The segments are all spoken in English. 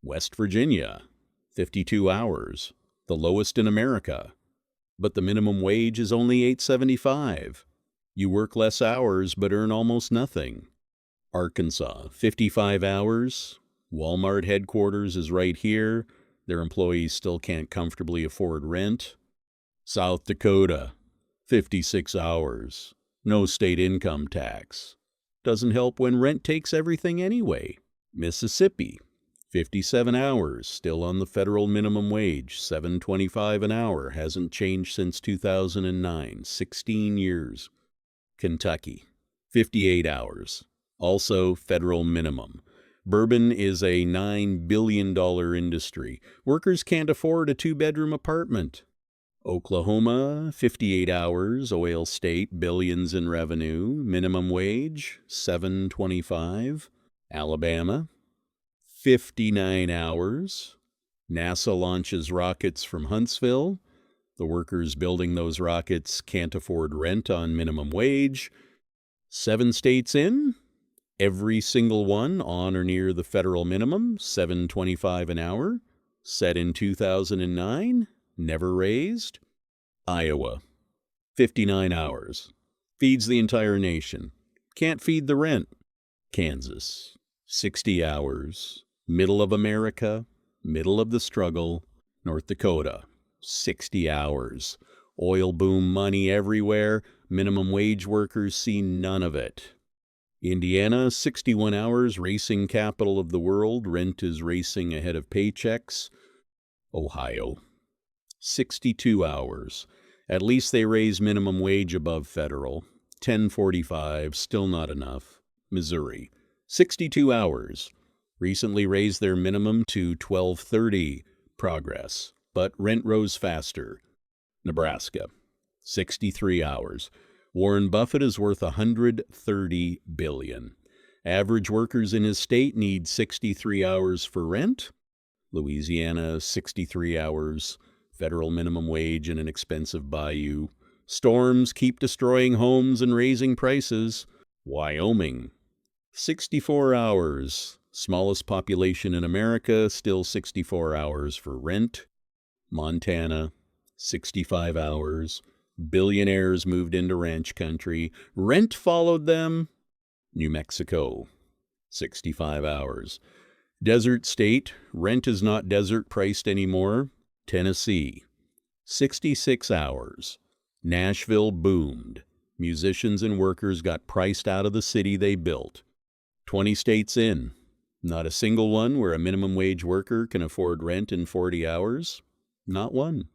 West Virginia, 52 hours, the lowest in America. But the minimum wage is only $8.75. You work less hours but earn almost nothing. Arkansas, 55 hours. Walmart headquarters is right here. Their employees still can't comfortably afford rent. South Dakota, 56 hours. No state income tax. Doesn't help when rent takes everything anyway. Mississippi, 57 hours, still on the federal minimum wage, $7.25 an hour, hasn't changed since 2009, 16 years. Kentucky, 58 hours, also federal minimum. Bourbon is a $9 billion industry. Workers can't afford a two-bedroom apartment. Oklahoma, 58 hours, oil state, billions in revenue, minimum wage, $7.25. Alabama, 59 hours. NASA launches rockets from Huntsville. The workers building those rockets can't afford rent on minimum wage. 7 states in, every single one on or near the federal minimum, $7.25 an hour, set in 2009, never raised. Iowa, 59 hours, feeds the entire nation, can't feed the rent. Kansas, 60 hours, middle of America, middle of the struggle. North Dakota, 60 hours, oil boom money everywhere, minimum wage workers see none of it. Indiana, 61 hours, racing capital of the world, rent is racing ahead of paychecks. Ohio, 62 hours, at least they raise minimum wage above federal, $10.45, still not enough. Missouri, 62 hours, recently raised their minimum to $12.30, progress, but rent rose faster. Nebraska, 63 hours. Warren Buffett is worth $130 billion. Average workers in his state need 63 hours for rent. Louisiana, 63 hours. Federal minimum wage in an expensive bayou. Storms keep destroying homes and raising prices. Wyoming, 64 hours. Smallest population in America, still 64 hours for rent. Montana, 65 hours. Billionaires moved into ranch country. Rent followed them. New Mexico, 65 hours. Desert state, rent is not desert priced anymore. Tennessee, 66 hours. Nashville boomed. Musicians and workers got priced out of the city they built. 20 states in. Not a single one where a minimum wage worker can afford rent in 40 hours. Not one.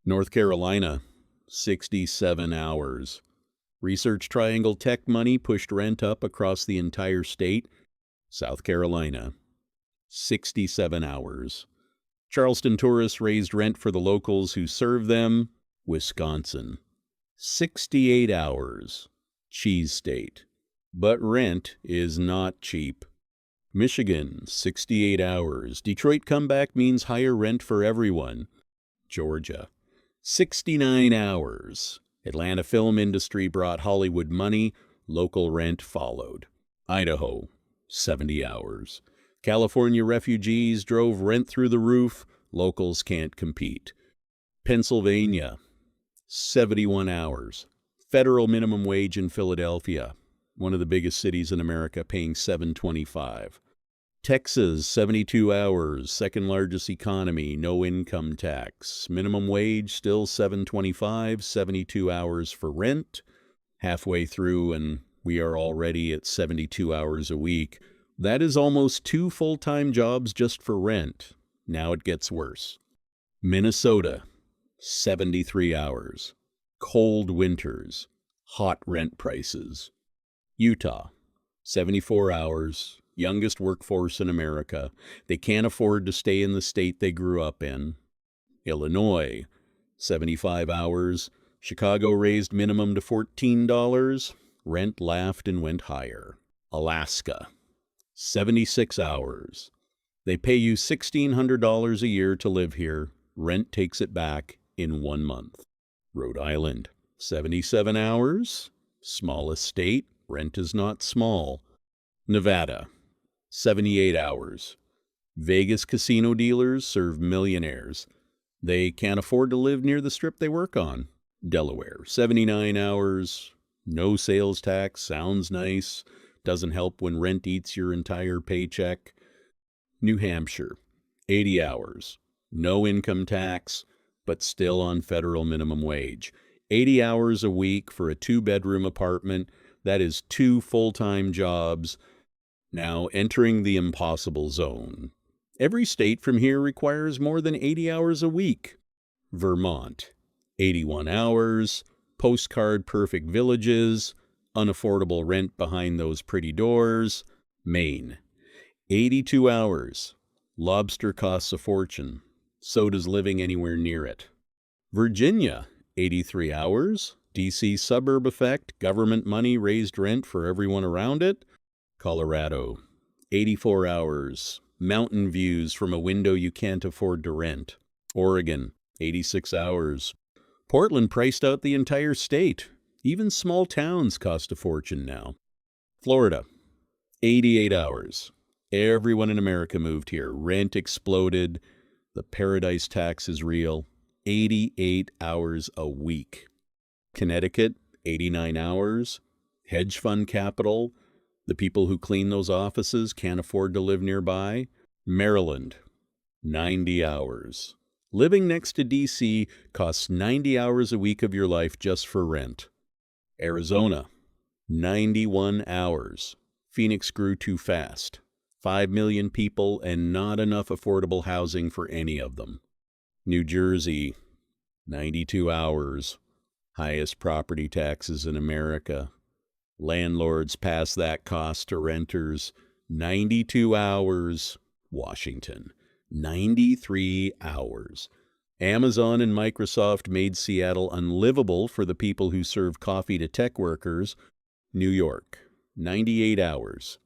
North Carolina, 67 hours. Research Triangle tech money pushed rent up across the entire state. South Carolina, 67 hours. Charleston tourists raised rent for the locals who serve them. Wisconsin, 68 hours. Cheese state. But rent is not cheap. Michigan, 68 hours. Detroit comeback means higher rent for everyone. Georgia, 69 hours. Atlanta film industry brought Hollywood money. Local rent followed. Idaho, 70 hours. California refugees drove rent through the roof. Locals can't compete. Pennsylvania, 71 hours. Federal minimum wage in Philadelphia, one of the biggest cities in America, paying $7.25. Texas, 72 hours, second largest economy, no income tax. Minimum wage still $7.25, 72 hours for rent. Halfway through and we are already at 72 hours a week. That is almost 2 full-time jobs just for rent. Now it gets worse. Minnesota, 73 hours. Cold winters, hot rent prices. Utah, 74 hours. Youngest workforce in America. They can't afford to stay in the state they grew up in. Illinois, 75 hours. Chicago raised minimum to $14. Rent laughed and went higher. Alaska, 76 hours. They pay you $1,600 a year to live here. Rent takes it back in 1 month. Rhode Island, 77 hours. Smallest state. Rent is not small. Nevada, 78 hours. Vegas casino dealers serve millionaires. They can't afford to live near the strip they work on. Delaware, 79 hours, no sales tax, sounds nice, doesn't help when rent eats your entire paycheck. New Hampshire, 80 hours, no income tax, but still on federal minimum wage. 80 hours a week for a 2-bedroom apartment, that is 2 full-time jobs. Now entering the impossible zone. Every state from here requires more than 80 hours a week. Vermont, 81 hours, postcard perfect villages, unaffordable rent behind those pretty doors. Maine, 82 hours, lobster costs a fortune, so does living anywhere near it. Virginia, 83 hours, DC suburb effect, government money raised rent for everyone around it. Colorado, 84 hours, mountain views from a window you can't afford to rent. Oregon, 86 hours. Portland priced out the entire state. Even small towns cost a fortune now. Florida, 88 hours. Everyone in America moved here. Rent exploded. The paradise tax is real. 88 hours a week. Connecticut, 89 hours. Hedge fund capital. The people who clean those offices can't afford to live nearby. Maryland, 90 hours. Living next to D.C. costs 90 hours a week of your life just for rent. Arizona, 91 hours. Phoenix grew too fast. 5 million people and not enough affordable housing for any of them. New Jersey, 92 hours. Highest property taxes in America. Landlords pass that cost to renters. 92 hours. Washington, 93 hours. Amazon and Microsoft made Seattle unlivable for the people who serve coffee to tech workers. New York, 98 hours.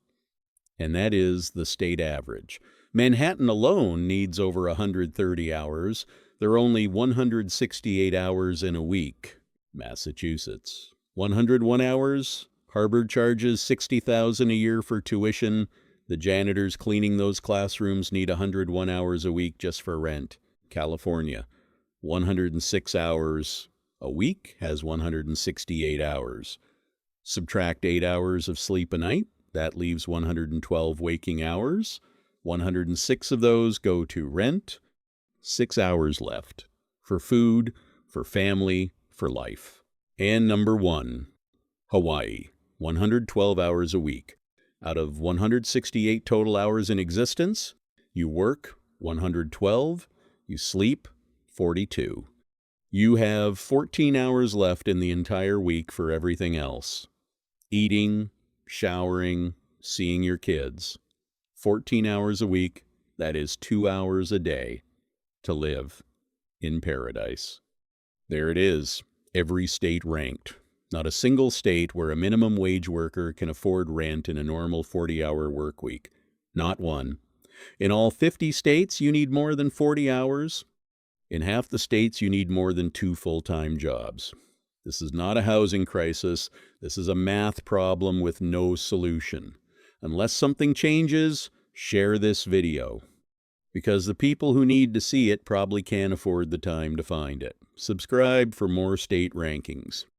And that is the state average. Manhattan alone needs over 130 hours. There are only 168 hours in a week. Massachusetts, 101 hours. Harvard charges $60,000 a year for tuition. The janitors cleaning those classrooms need 101 hours a week just for rent. California, 106 hours a week has 168 hours. Subtract 8 hours of sleep a night. That leaves 112 waking hours. 106 of those go to rent. 6 hours left for food, for family, for life. And number 1, Hawaii, 112 hours a week. Out of 168 total hours in existence, you work 112, you sleep 42. You have 14 hours left in the entire week for everything else. Eating, showering, seeing your kids. 14 hours a week, that is 2 hours a day to live in paradise. There it is, every state ranked. Not a single state where a minimum wage worker can afford rent in a normal 40-hour work week. Not one. In all 50 states, you need more than 40 hours. In half the states, you need more than 2 full-time jobs. This is not a housing crisis. This is a math problem with no solution. Unless something changes, share this video. Because the people who need to see it probably can't afford the time to find it. Subscribe for more state rankings.